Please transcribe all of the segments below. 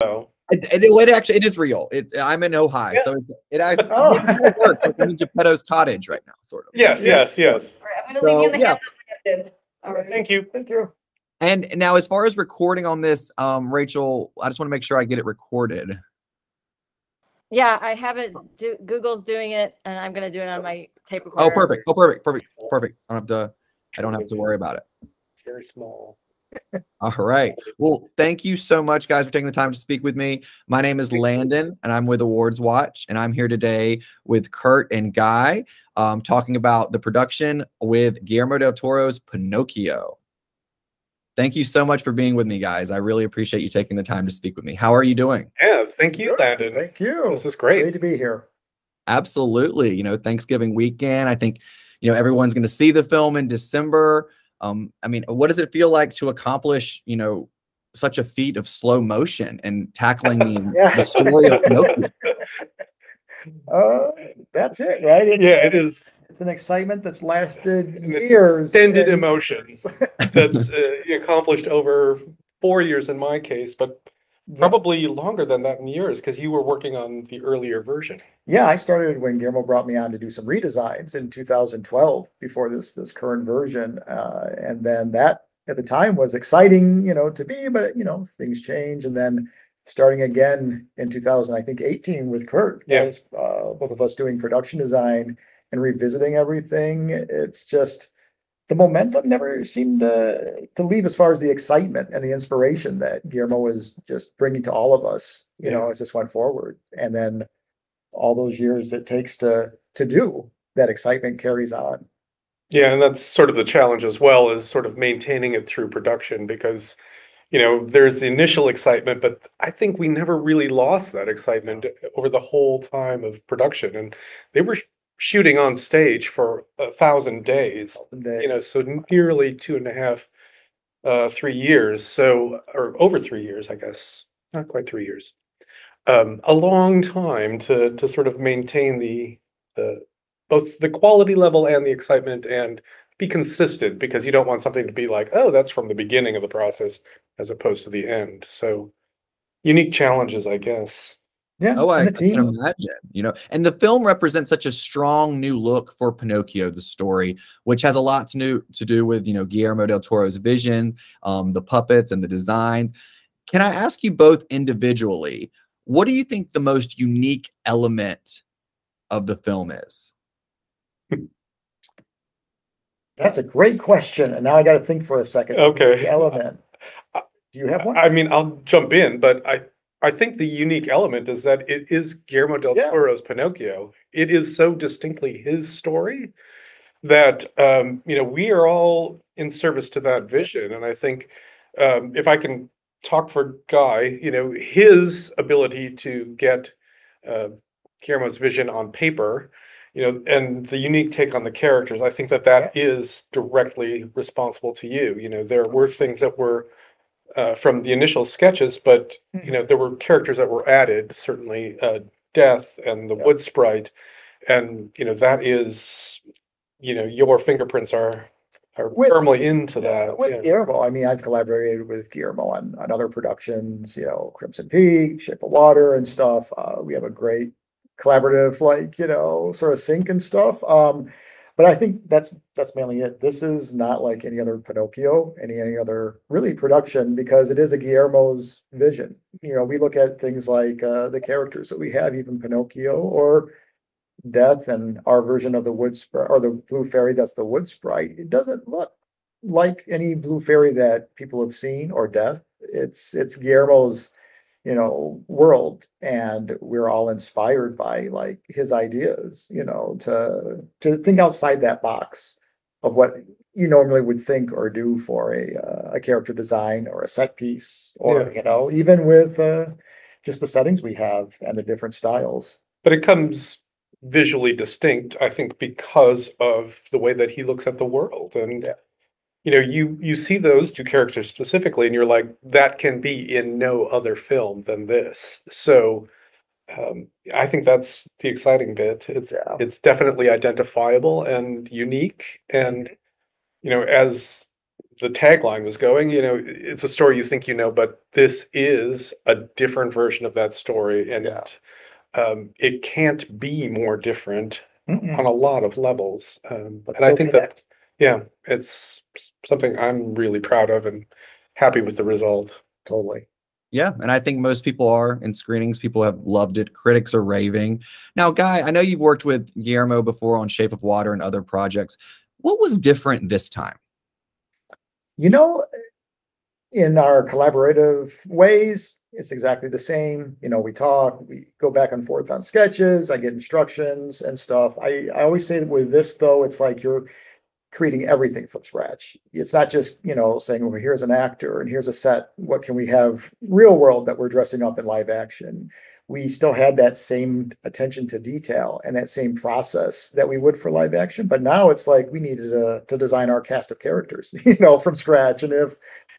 It is real. I'm in Ojai, Yeah. so it actually it works. Like I'm in Geppetto's cottage right now, sort of. Yes. All right, I'm going to leave you in the hands of Landon. All right. Thank you. Thank you. And now, as far as recording on this, Rachel, I just want to make sure I get it recorded. Yeah, I have it. Google's doing it, and I'm going to do it on my tape recorder. Oh, perfect. Oh, perfect. I don't have to worry about it. Very small. All right. Well, thank you so much, guys, for taking the time to speak with me. My name is Landon, and I'm with AwardsWatch, and I'm here today with Curt and Guy, talking about the production with Guillermo del Toro's Pinocchio. Thank you so much for being with me, guys. I really appreciate you taking the time to speak with me. How are you doing? Yeah, thank you, Landon. Thank you. This is great. Great to be here. Absolutely. You know, Thanksgiving weekend. I think, everyone's going to see the film in December. I mean, what does it feel like to accomplish, such a feat of slow motion and tackling the story of Pinocchio? That's it, right? It is. It's an excitement that's lasted And it's years. extended emotions that's accomplished over 4 years in my case, but probably longer than that in years because you were working on the earlier version. Yeah, I started when Guillermo brought me on to do some redesigns in 2012 before this current version, and then that at the time was exciting, to be, but things change, and then starting again in 2018 with Curt, as both of us doing production design and revisiting everything. It's just the momentum never seemed to leave as far as the excitement and the inspiration that Guillermo was just bringing to all of us, as this went forward. And then all those years it takes to do that excitement carries on. Yeah, and that's sort of the challenge as well, is sort of maintaining it through production because, there's the initial excitement, but I think we never really lost that excitement over the whole time of production. And they were shooting on stage for 1,000 days, so nearly 2.5, 3 years, or over 3 years, I guess, not quite 3 years. A long time to sort of maintain the both the quality level and the excitement and be consistent, because you don't want something to be like, oh, that's from the beginning of the process as opposed to the end. So unique challenges, I guess. Yeah. Oh, I can imagine, and the film represents such a strong new look for Pinocchio, the story, which has a lot to do with, Guillermo del Toro's vision, the puppets and the designs. Can I ask you both individually, what do you think the most unique element of the film is? That's a great question. And now I got to think for a second. Okay. The element. Do you have one? I mean, I'll jump in, but I think the unique element is that it is Guillermo del Toro's Pinocchio. It is so distinctly his story that, we are all in service to that vision. And I think if I can talk for Guy, his ability to get Guillermo's vision on paper, and the unique take on the characters, I think that is directly responsible to you. There were things that were from the initial sketches, but there were characters that were added, certainly Death and the wood sprite, and that is, your fingerprints are firmly into that. With Guillermo, I mean, I've collaborated with Guillermo on other productions, Crimson Peak, Shape of Water and stuff. We have a great collaborative, sort of sync and stuff. But I think that's mainly it. This is not like any other Pinocchio, any other really production, because it is a Guillermo's vision. We look at things like the characters that we have, even Pinocchio or Death, and our version of the wood sprite or the blue fairy. That's the wood sprite. It doesn't look like any blue fairy that people have seen, or Death. It's Guillermo's world, and we're all inspired by like his ideas, to think outside that box of what you normally would think or do for a character design or a set piece, or even with just the settings we have and the different styles. But it comes visually distinct, I think, because of the way that he looks at the world. And you see those two characters specifically, and you're like, that can be in no other film than this. So I think that's the exciting bit. It's definitely identifiable and unique. And as the tagline was going, it's a story you think you know, but this is a different version of that story, and it can't be more different on a lot of levels. And I think that, it's something I'm really proud of and happy with the result. Totally. Yeah, and I think most people are in screenings. People have loved it. Critics are raving. Now, Guy, I know you've worked with Guillermo before on Shape of Water and other projects. What was different this time? In our collaborative ways, it's exactly the same. We talk, we go back and forth on sketches, I get instructions and stuff. I always say that with this, though, it's like you're creating everything from scratch. It's not just, saying, well, here's an actor and here's a set. What can we have real world that we're dressing up in live action? We still had that same attention to detail and that same process that we would for live action. But now it's like we needed to design our cast of characters, from scratch. And if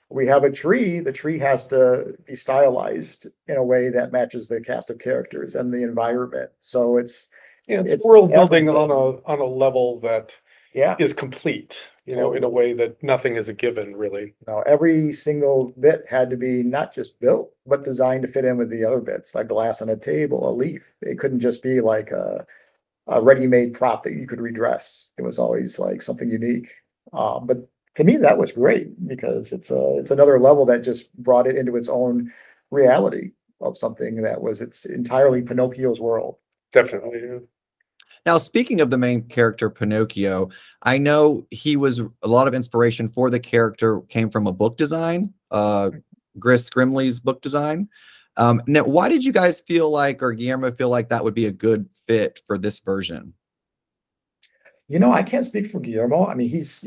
we have a tree, the tree has to be stylized in a way that matches the cast of characters and the environment. So it's world building on a level that is complete, in a way that nothing is a given, really. Every single bit had to be not just built, but designed to fit in with the other bits, like glass on a table, a leaf. It couldn't just be like a ready-made prop that you could redress. It was always like something unique. But to me, that was great because it's another level that just brought it into its own reality of something that was it's entirely Pinocchio's world. Definitely. Yeah. Now, speaking of the main character, Pinocchio, I know a lot of inspiration for the character came from a book design, Gris Scrimley's book design. Now, why did you guys feel like, or Guillermo feel like that would be a good fit for this version? I can't speak for Guillermo. I mean, he's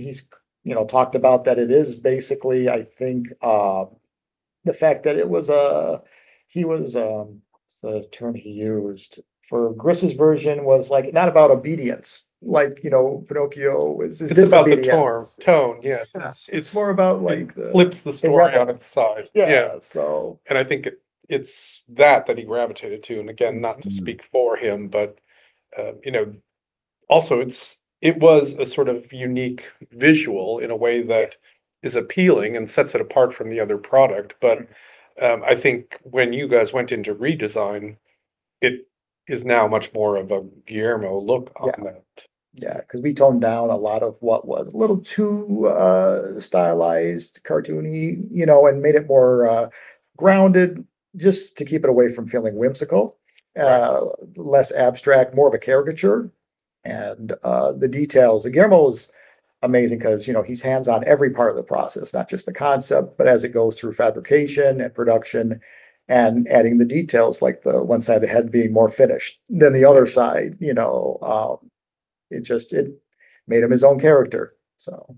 talked about that it is basically, I think, the fact that what's the term he used? For Gris's version was like not about obedience, like Pinocchio is. It's about the tone. Yes, it's more about like flips the story on its side. Yeah. So, and I think it's that he gravitated to. And again, not to speak for him, but also it was a sort of unique visual in a way that is appealing and sets it apart from the other product. But I think when you guys went into redesign, it is now much more of a Guillermo look on that. Yeah, because we toned down a lot of what was a little too stylized, cartoony, and made it more grounded, just to keep it away from feeling whimsical, less abstract, more of a caricature. And the details, Guillermo is amazing because, he's hands on every part of the process, not just the concept, but as it goes through fabrication and production, and adding the details, like the one side of the head being more finished than the other side, it made him his own character. So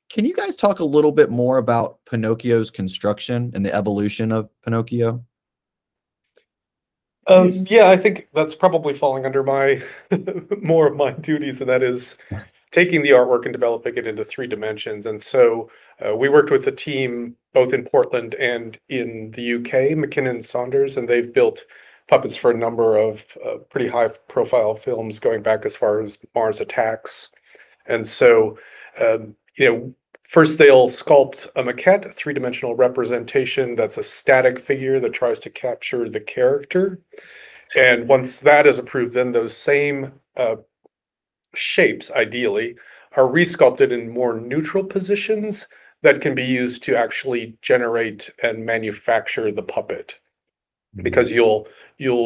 can you guys talk a little bit more about Pinocchio's construction and the evolution of Pinocchio? I think that's probably falling under more of my duties, and that is taking the artwork and developing it into 3 dimensions. And so we worked with a team both in Portland and in the UK, McKinnon Saunders, and they've built puppets for a number of pretty high-profile films going back as far as Mars Attacks. And so, first they'll sculpt a maquette, a 3-dimensional representation that's a static figure that tries to capture the character. And once that is approved, then those same shapes, ideally, are resculpted in more neutral positions that can be used to actually generate and manufacture the puppet. Because you'll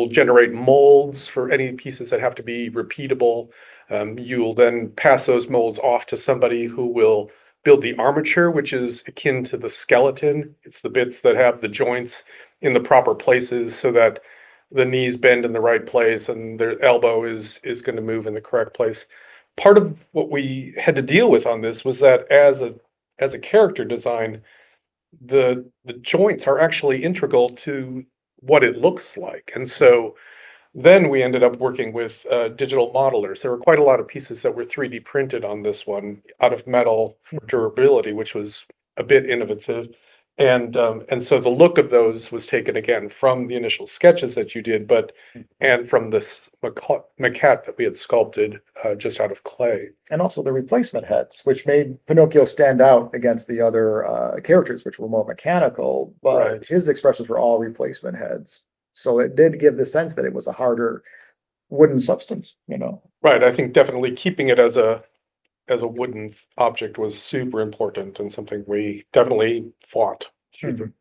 generate molds for any pieces that have to be repeatable. You'll then pass those molds off to somebody who will build the armature, which is akin to the skeleton. It's the bits that have the joints in the proper places so that the knees bend in the right place and their elbow is going to move in the correct place. Part of what we had to deal with on this was that as a character design, the joints are actually integral to what it looks like. And so then we ended up working with digital modelers. There were quite a lot of pieces that were 3D printed on this one out of metal for durability, which was a bit innovative. And so the look of those was taken again from the initial sketches that you did, and from this maquette that we had sculpted just out of clay. And also the replacement heads, which made Pinocchio stand out against the other characters, which were more mechanical, but Right. his expressions were all replacement heads. So it did give the sense that it was a harder wooden substance, you know. Right. I think definitely keeping it as a wooden object was super important, and something we definitely fought through the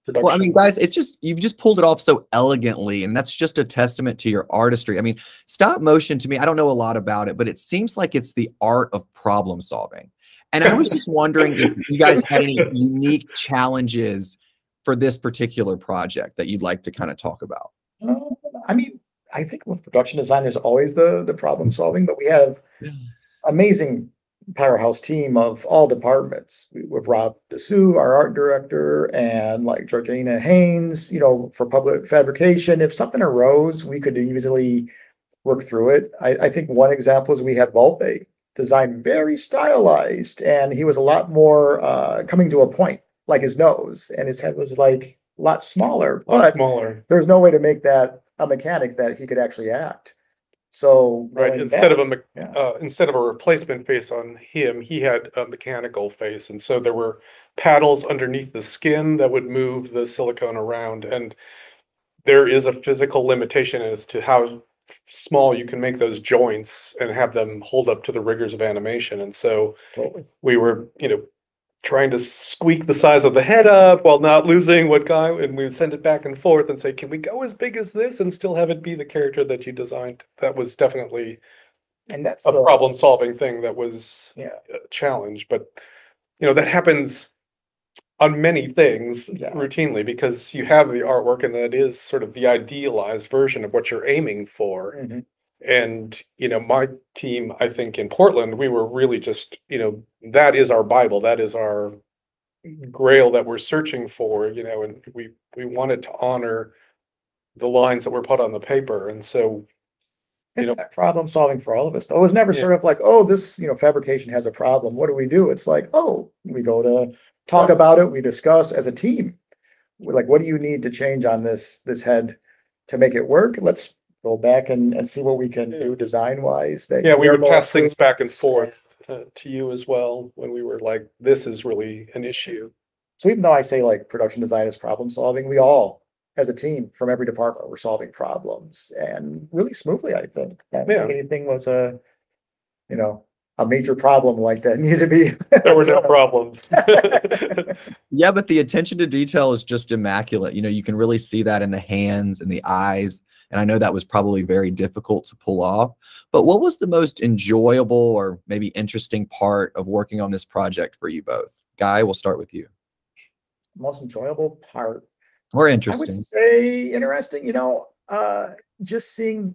production. Well, I mean, guys, you've just pulled it off so elegantly, and that's just a testament to your artistry. I mean, stop motion to me, I don't know a lot about it, but it seems like it's the art of problem solving. And I was just wondering if you guys had any unique challenges for this particular project that you'd like to kind of talk about. I mean, I think with production design, there's always the problem solving, but we have amazing powerhouse team of all departments with Rob Dessous, our art director, and like Georgina Haynes, you know, for public fabrication. If something arose, we could easily work through it. I think one example is we had Volpe designed very stylized, and he was a lot more coming to a point, like his nose, and his head was like a lot smaller. But smaller. there's no way to make that a mechanic that he could actually act. So right, instead of a replacement face on him, he had a mechanical face, and so there were paddles underneath the skin that would move the silicone around, and there is a physical limitation as to how small you can make those joints and have them hold up to the rigors of animation. And so we were, trying to squeak the size of the head up while not losing and we would send it back and forth and say, can we go as big as this and still have it be the character that you designed? That was definitely that's a problem solving thing that was a challenge. But that happens on many things routinely, because you have the artwork and that is sort of the idealized version of what you're aiming for. Mm-hmm. And, my team, I think in Portland, we were really just, that is our Bible. That is our grail that we're searching for, and we wanted to honor the lines that were put on the paper. And so, it's that problem solving for all of us, though. It was never sort of like, oh, this, fabrication has a problem. What do we do? It's like, oh, we go to talk about it. We discuss as a team. We're like, what do you need to change on this head to make it work? Let's go back and see what we can do design wise. We would pass things back and forth to you as well when we were like, this is really an issue. So even though I say like production design is problem solving, we all as a team from every department were solving problems, and really smoothly, I think. Anything was a major problem like that needed to be. There were no problems. Yeah, but the attention to detail is just immaculate. You can really see that in the hands and the eyes. And I know that was probably very difficult to pull off. But what was the most enjoyable or maybe interesting part of working on this project for you both? Guy, we'll start with you. Most enjoyable part. Or interesting. I would say interesting, just seeing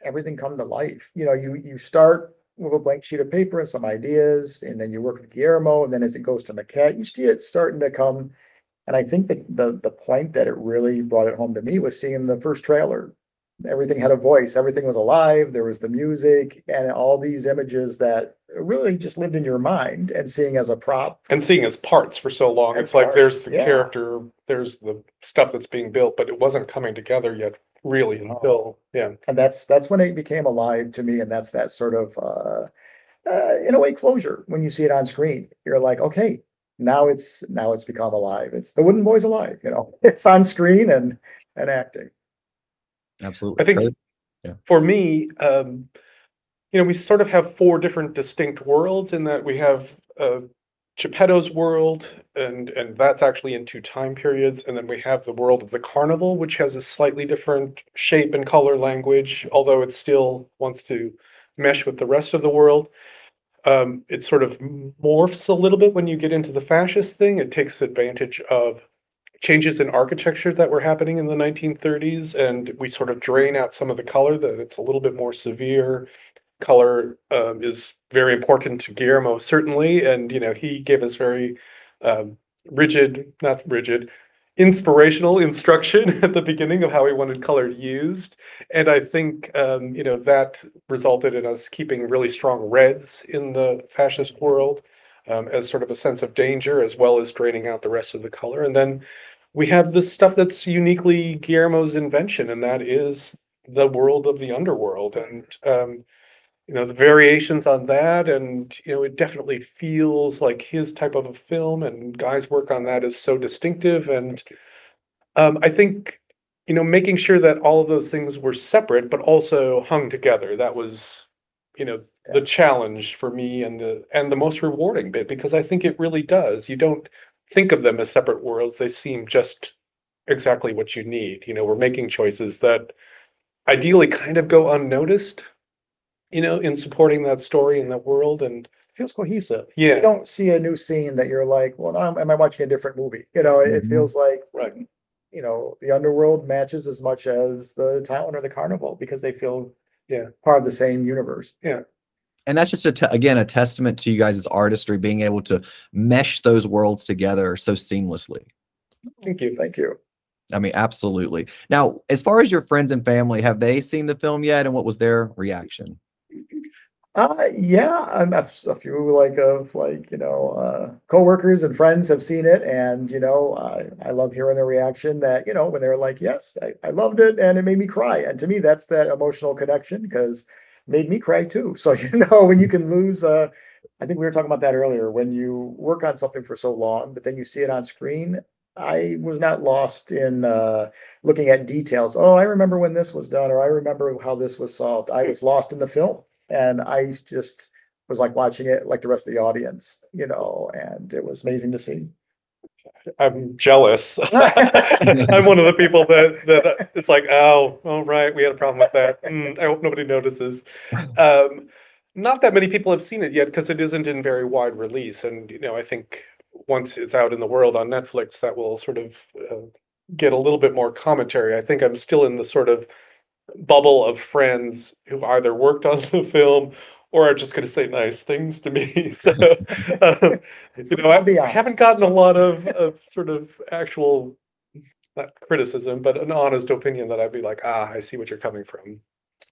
everything come to life. You start with a blank sheet of paper and some ideas, and then you work with Guillermo, and then as it goes to maquette, you see it starting to come. And I think that the point that it really brought it home to me was seeing the first trailer. Everything had a voice, everything was alive, there was the music, and all these images that really just lived in your mind, and seeing as a prop. And seeing as parts for so long. It's like there's the character, there's the stuff that's being built, but it wasn't coming together yet really until, And that's when it became alive to me, and that's that sort of, in a way, closure. When you see it on screen, you're like, okay, now it's become alive. It's the Wooden Boy's alive, it's on screen and acting. Absolutely. I think for me, we sort of have four different distinct worlds, in that we have Geppetto's world, and that's actually in two time periods. And then we have the world of the carnival, which has a slightly different shape and color language, although it still wants to mesh with the rest of the world. It sort of morphs a little bit when you get into the fascist thing. It takes advantage of changes in architecture that were happening in the 1930s, and we sort of drain out some of the color, that it's a little bit more severe. Color is very important to Guillermo, certainly, and he gave us very inspirational instruction at the beginning of how he wanted color used. And I think that resulted in us keeping really strong reds in the fascist world. as sort of a sense of danger, as well as draining out the rest of the color. And then we have the stuff that's uniquely Guillermo's invention, and that is the world of the underworld. And you know, the variations on that, and you know, it definitely feels like his type of a film, and Guy's work on that is so distinctive. And I think, you know, making sure that all of those things were separate but also hung together, that was, you know, the challenge for me, and the most rewarding bit, because I think it really does. You don't think of them as separate worlds. They seem just exactly what you need. You know, we're making choices that ideally kind of go unnoticed, you know, in supporting that story and that world, and It feels cohesive. yeah, You don't see a new scene that you're like, well, now am I watching a different movie? You know, it Mhm. feels like, right. you know, the underworld matches as much as the town or the carnival because they feel part of the same universe. Yeah. And that's just again a testament to you guys' artistry, being able to mesh those worlds together so seamlessly. Thank you. Thank you. I mean, absolutely. Now, as far as your friends and family, have they seen the film yet, and what was their reaction? Yeah, a few like, you know, coworkers and friends have seen it, and you know, I love hearing their reaction that, you know, when they're like, yes, I loved it and it made me cry. And to me, that's that emotional connection, because it made me cry too. So, you know, when you can lose, I think we were talking about that earlier, when you work on something for so long, but then you see it on screen. I was not lost in looking at details. Oh, I remember when this was done, or I remember how this was solved. I was lost in the film. And I just was like watching it like the rest of the audience, you know, and it was amazing to see. I'm jealous. I'm one of the people that it's like, oh, all right, we had a problem with that. I hope nobody notices. Not that many people have seen it yet, because it isn't in very wide release. And, you know, I think once it's out in the world on Netflix, that will sort of get a little bit more commentary. I think I'm still in the sort of bubble of friends who've either worked on the film or are just going to say nice things to me. So, you know, I haven't gotten a lot of sort of actual, not criticism, but an honest opinion that I'd be like, I see what you're coming from.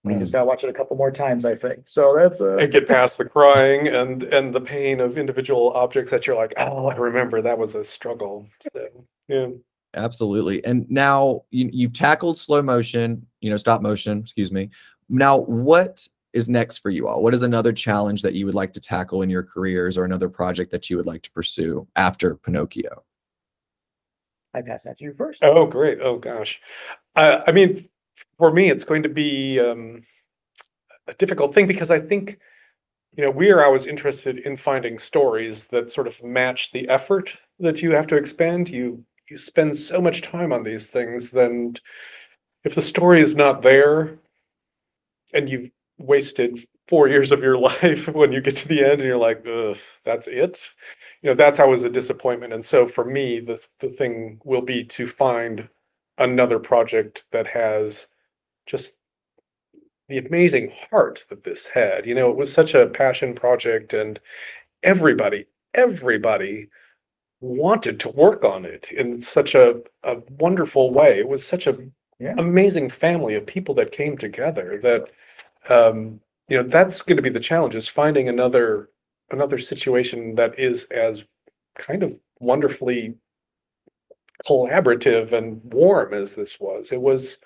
We just gotta watch it a couple more times, I think. So that's and get past the crying and the pain of individual objects that you're like, oh, I remember that was a struggle. So, yeah. Absolutely. And now you've tackled slow motion, you know, stop motion, excuse me. Now, what is next for you all? What is another challenge that you would like to tackle in your careers, or another project that you would like to pursue after Pinocchio? I pass that to you first. Oh, great. Oh, gosh. I mean, for me, it's going to be a difficult thing, because I think, you know, I was interested in finding stories that sort of match the effort that you have to expend. You spend so much time on these things, then if the story is not there and you've wasted 4 years of your life, when you get to the end and you're like, ugh, that's it. You know, that's always a disappointment. And so for me, the thing will be to find another project that has just the amazing heart that this had. You know, it was such a passion project, and everybody wanted to work on it in such a wonderful way. It was such a amazing family of people that came together that, you know, that's going to be the challenge, is finding another situation that is as kind of wonderfully collaborative and warm as this was. It was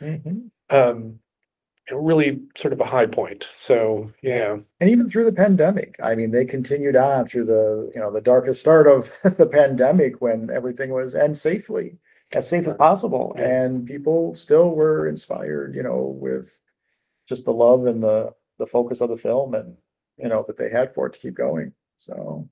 really sort of a high point. So, yeah. And even through the pandemic, I mean, they continued on through the, you know, the darkest start of the pandemic, when everything was as safe as possible. And people still were inspired, you know, with just the love and the focus of the film, and, you know, that they had for it to keep going. So.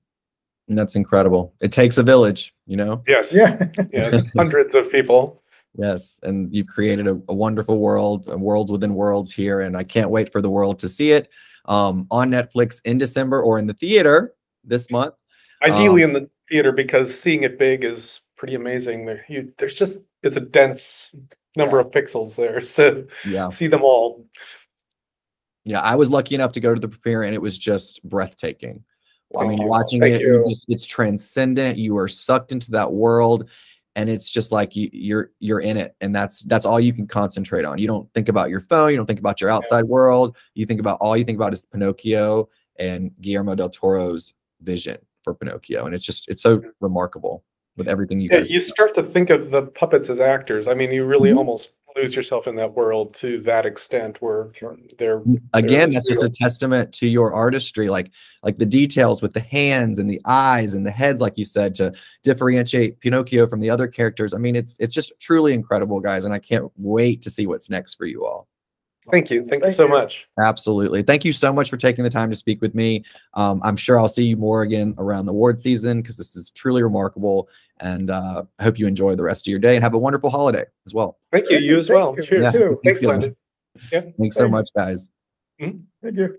And that's incredible. It takes a village, you know? Yes. Yeah. Yes. Hundreds of people. Yes, and you've created a wonderful world, and worlds within worlds here, and I can't wait for the world to see it on Netflix in December, or in the theater this month. Ideally in the theater, because seeing it big is pretty amazing. There's just, it's a dense number of pixels there, so see them all. Yeah, I was lucky enough to go to the premiere, and it was just breathtaking. I mean, watching Thank it, you. it's transcendent. You are sucked into that world. And it's just like you're in it, and that's all you can concentrate on. You don't think about your phone, you don't think about your outside world. You think about, all you think about is Pinocchio and Guillermo del Toro's vision. for Pinocchio, and it's so remarkable with everything you Yeah, guys. you start to think of the puppets as actors. I mean, you really Mhm. almost lose yourself in that world to that extent where they're Again, the that's just a real. testament to your artistry, like the details with the hands and the eyes and the heads, like you said, to differentiate Pinocchio from the other characters. I mean, it's just truly incredible, guys, and I can't wait to see what's next for you all. Thank you. Thank you Thank so you. much. Absolutely. Thank you so much for taking the time to speak with me. I'm sure I'll see you more again around the award season because this is truly remarkable. And I hope you enjoy the rest of your day and have a wonderful holiday as well. Thank you. You as Thank well. you. Cheers. Yeah. Too. Thanks, Thanks, Landon. Yeah. Thanks so Thanks. much, guys. Mhm. Thank you.